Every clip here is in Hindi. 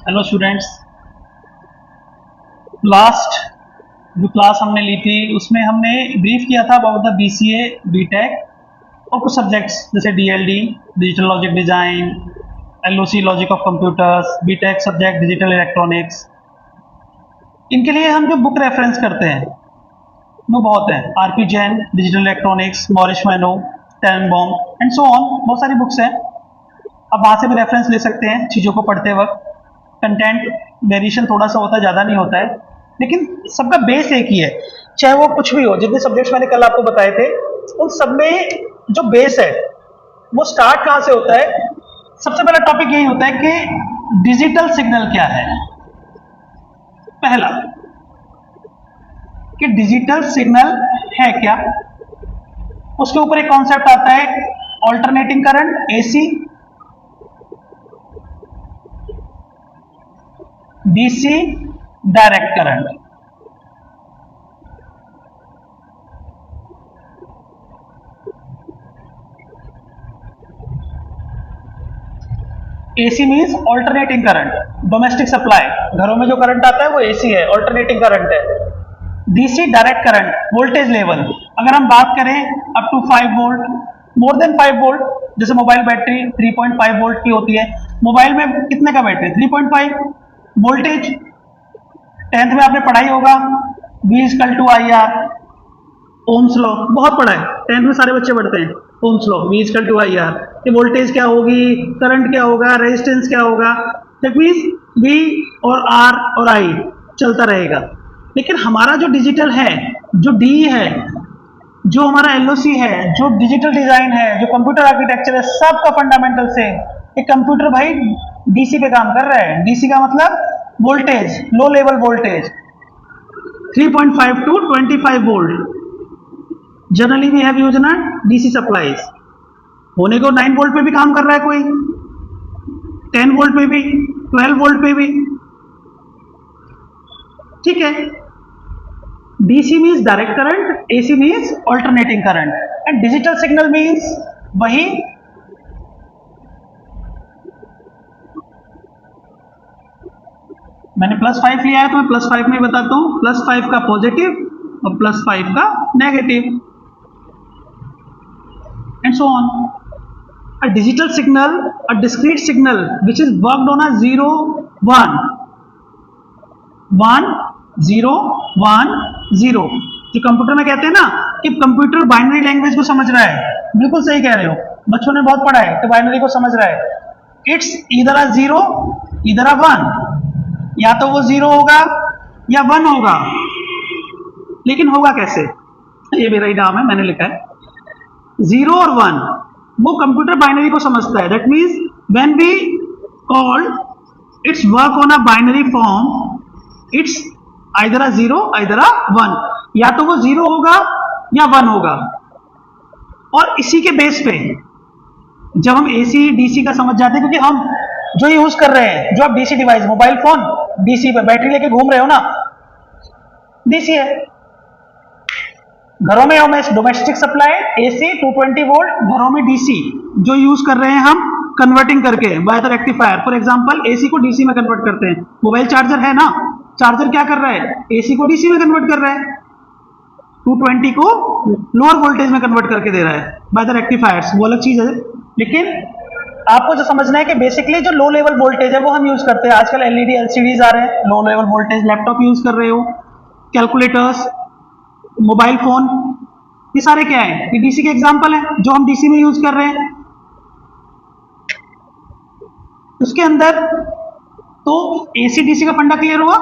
Hello students. लास्ट जो क्लास हमने ली थी उसमें हमने ब्रीफ किया था अबाउट द बीसीए बीटेक और कुछ सब्जेक्ट्स जैसे DLD digital logic design, LOC logic of computers, BTech subject digital electronics. इनके लिए हम जो बुक रेफरेंस करते हैं वो बहुत हैं। RP Jain digital electronics, Morris Mano, Tanenbaum and so on, बहुत सारी बुक्स हैं। आप वहाँ से भी रेफरेंस ले सकते हैं चीज़ों को पढ़ते वक्त। कंटेंट वेरिएशन थोड़ा सा होता है, ज़्यादा नहीं होता है, लेकिन सबका बेस एक ही है। चाहे वो कुछ भी हो, जितने सब्जेक्ट्स मैंने कल आपको बताए थे उन सब में जो बेस है वो स्टार्ट कहाँ से होता है। सबसे पहला टॉपिक यही होता है कि डिजिटल सिग्नल क्या है। पहला कि डिजिटल सिग्नल है क्या, उसके ऊपर एक कॉन्सेप्ट आता है alternating current AC, DC, direct current. AC means alternating current, domestic supply, घरों में जो करंट आता है वो एसी है, ऑल्टरनेटिंग करंट है। DC direct current, voltage level. अगर हम बात करें up to 5 volt, more than 5 volt, जैसे मोबाइल बैटरी 3.5 वोल्ट की होती है। मोबाइल में कितने का बैटरी? 3.5 वोल्टेज। 10th में आपने पढ़ाई होगा V equal to I R, Ohm's law बहुत पढ़ा है, 10th में सारे बच्चे पढ़ते हैं। Ohm's law, V equal to I R, ये वोल्टेज क्या होगी, करंट क्या होगा, रेजिस्टेंस क्या होगा। दैट मीन्स V और R और I चलता रहेगा। लेकिन हमारा जो डिजिटल है, जो डी है, जो हमारा एलओसी है, जो डिजिटल डिजाइन है, जो कंप्यूटर आर्किटेक्चर है, सबका फंडामेंटल से एक कंप्यूटर भाई डीसी पे काम कर रहा है। डीसी का मतलब voltage, low level voltage, 3.5 to 25 volt. Generally we have used ना डीसी सप्लाईज। होने को 9 वोल्ट पे भी काम कर रहा है कोई, 10 वोल्ट पे भी, 12 वोल्ट पे भी, ठीक है। DC means direct current, AC means alternating current, and digital signal means वही मैंने +5 लिया है तो मैं +5 में बताता हूं। +5 का पॉजिटिव और +5 का negative, and so on. A digital signal, a discrete signal which is worked on a 0 1 1 0 1 0, जो कंप्यूटर में कहते हैं ना कि कंप्यूटर बाइनरी लैंग्वेज को समझ रहा है। बिल्कुल सही कह रहे हो, बच्चों ने बहुत पढ़ा है कि बाइनरी को समझ रहा है। इट्स इधर अ 0 इधर अ 1, या तो वो 0 होगा या 1 होगा। लेकिन होगा कैसे, ये मेरा ही नाम है, मैंने लिखा है 0 और 1, वो कंप्यूटर बाइनरी को समझता है। That means when we call it's work on a binary form, it's either a 0 either a 1, या तो वो 0 होगा या 1 होगा। और इसी के बेस पे जब हम एसी डीसी का समझ जाते हैं, क्योंकि हम जो यूज कर रहे हैं, जो आप DC device, mobile phone DC पे बैटरी लेके घूम रहे हो ना, डीसी है। घरों में हमें डोमेस्टिक सप्लाई एसी 220 वोल्ट, घरों में डीसी जो यूज कर रहे हैं हम कन्वर्टिंग करके by the rectifier. For example AC को डीसी में कन्वर्ट करते हैं। मोबाइल चार्जर है ना, चार्जर क्या कर रहा है, एसी को डीसी में कन्वर्ट कर रहा है, 220 को लोअर वोल्टेज में कन्वर्ट करके दे रहा है बाय द रेक्टिफायर्स, वो अलग चीज है। लेकिन आपको जो समझना है कि बेसिकली जो लो लेवल वोल्टेज है वो हम यूज करते हैं। आजकल एलईडी एलसीडीज आ रहे हैं, लो लेवल वोल्टेज। लैपटॉप यूज कर रहे हो, कैलकुलेटर्स, मोबाइल फोन, ये सारे क्या है, ये डीसी के एग्जांपल है जो हम डीसी में यूज कर रहे हैं। उसके अंदर तो एसी डीसी का फंडा क्लियर हुआ।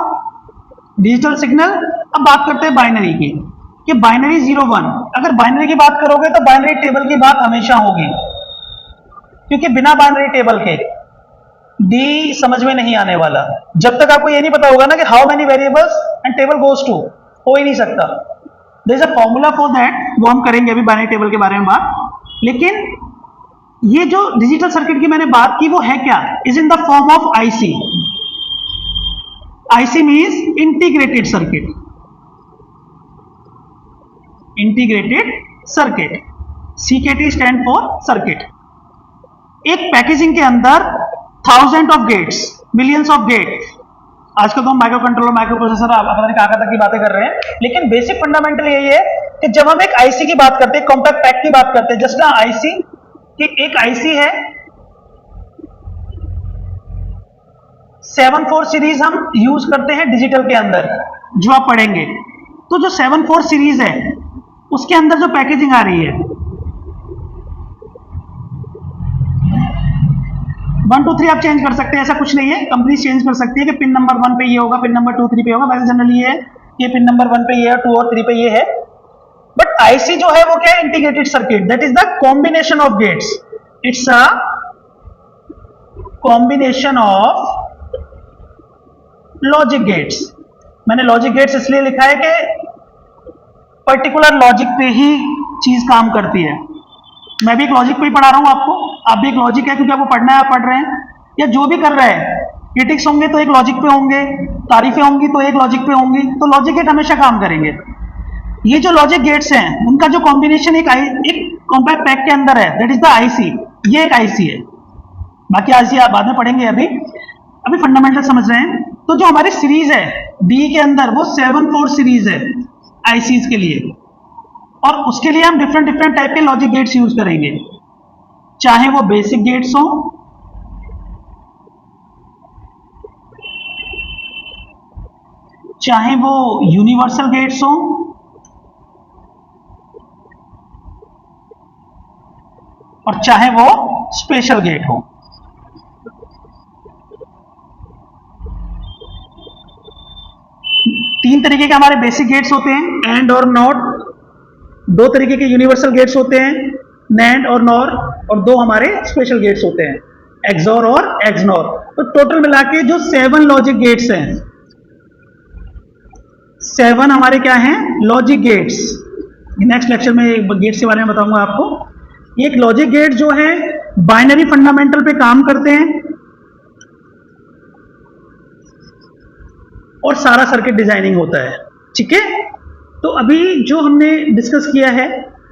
Digital signal. अब बात करते हैं बाइनरी की, कि बाइनरी 0 1। अगर बाइनरी की बात करोगे तो बाइनरी टेबल की बात हमेशा होगी, क्योंकि बिना बाइनरी टेबल के डी समझ में नहीं आने वाला। जब तक आपको ये नहीं पता होगा ना कि how many variables and table goes to, हो ही नहीं सकता। There is a formula for that, वो हम करेंगे अभी बाइनरी टेबल के बारे में बात। लेकिन ये जो डिजिटल सर्किट की मैंने बात की वो है क्या, is in the form of IC. IC means integrated circuit, integrated circuit, CKT stand for circuit. एक पैकेजिंग के अंदर thousand of gates, millions of gate. आजकल तो हम माइक्रो कंट्रोलर, माइक्रो प्रोसेसर, पता नहीं कहाँ तक की बातें कर रहे हैं, लेकिन बेसिक फंडामेंटल यही है कि जब हम एक आईसी की बात करते हैं, कॉम्पैक्ट पैक की बात करते हैं, जस्ट ना आईसी कि एक आईसी है 74 सीरीज हम यूज करते हैं डिजिटल के अंदर, जो आप पढ़ेंगे। तो जो 74 सीरीज है उसके अंदर जो पैकेजिंग आ रही है 1 2 3 आप चेंज कर सकते हैं, ऐसा कुछ नहीं है, कंपनी चेंज कर सकती है कि पिन नंबर 1 पे ये होगा, पिन नंबर 2 3 पे होगा। वैसे जनरली ये है कि पिन नंबर 1 पे ये है, 2 और 3 पे ये है। बट आईसी जो है वो क्या है? Integrated circuit, that is the combination of gates. It's a combination of logic gates. मैंने लॉजिक गेट्स इसलिए लिखा है कि पर्टिकुलर लॉजिक पे ही चीज काम करती है। मैं भी एक लॉजिक पे ही पढ़ा रहा हूं आपको, आप भी एक लॉजिक है, क्योंकि आपको पढ़ना है, आप पढ़ रहे हैं, या जो भी कर रहे हैं, क्रिटिक्स होंगे तो एक लॉजिक पे होंगे, तारीफें होंगी तो एक लॉजिक पे होंगी, तो लॉजिक गेट हमेशा काम करेंगे। ये जो लॉजिक गेट्स हैं उनका जो कॉम्बिनेशन एक कॉम्पैक्ट पैक के अंदर है, दैट इज द आईसी। ये एक आईसी है, बाकी आईसी आप बाद में पढ़ेंगे, अभी फंडामेंटल समझ रहे हैं। तो जो हमारी सीरीज है डी के अंदर वो 74 सीरीज है आईसीज के लिए, और उसके लिए हम डिफरेंट डिफरेंट टाइप के लॉजिक गेट्स यूज करेंगे, चाहे वो बेसिक गेट्स हो, चाहे वो यूनिवर्सल गेट्स हो, और चाहे वो स्पेशल गेट हो। तीन तरीके के हमारे बेसिक गेट्स होते हैं, एंड और नॉट। दो तरीके के यूनिवर्सल गेट्स होते हैं, नैंड और नॉर, और दो हमारे स्पेशल गेट्स होते हैं, एक्सॉर और एक्सनॉर। तो टोटल मिला के जो 7 लॉजिक गेट्स हैं, 7 हमारे क्या हैं? Logic gates. नेक्स्ट लेक्चर में गेट्स के बारे में बताऊंगा आपको। एक लॉजिक गेट जो है बाइनरी फंडामेंटल पे काम करते हैं और सारा सर्किट डिजाइनिंग होता है, ठीक है। तो अभी जो हमने डिस्कस किया है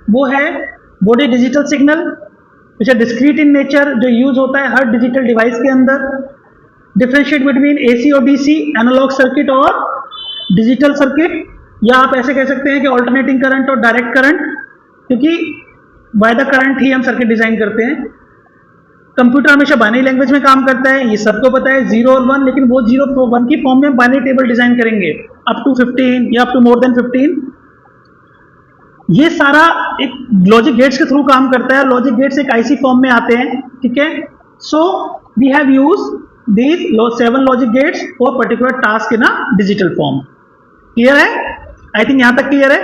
वो है body digital signal, which are discrete in nature, जो यूज होता है हर डिजिटल डिवाइस के अंदर। डिफरेंशिएट बिटवीन एसी और डीसी, एनालॉग सर्किट और डिजिटल सर्किट, या आप ऐसे कह सकते हैं कि ऑल्टरनेटिंग करंट और डायरेक्ट करंट, क्योंकि बाय द करंट ही हम सर्किट डिजाइन करते हैं। कंप्यूटर हमेशा बाइनरी लैंग्वेज में काम करता है, ये सबको पता है, 0 और 1, लेकिन वो 0 और 1 की फॉर्म में बाइनरी टेबल डिजाइन करेंगे अप टू 15 या अप टू मोर देन 15। ये सारा एक लॉजिक गेट्स के थ्रू काम करता है। लॉजिक गेट्स एक आईसी फॉर्म में आते हैं, ठीक है। So we have use these 7 logic gates for particular task in a digital form. Clear है? आई थिंक यहां तक क्लियर है।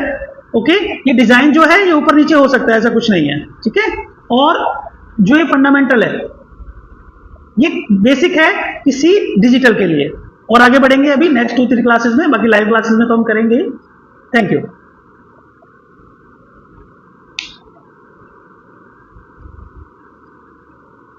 ओके, ये डिजाइन जो है ये ऊपर नीचे हो सकता है, ऐसा कुछ नहीं है, ठीक है। और जो ये फंडामेंटल है ये बेसिक है किसी डिजिटल के लिए, और आगे बढ़ेंगे अभी नेक्स्ट 2-3 क्लासेस में, बाकी लाइव क्लासेस में तो हम करेंगे। Thank you.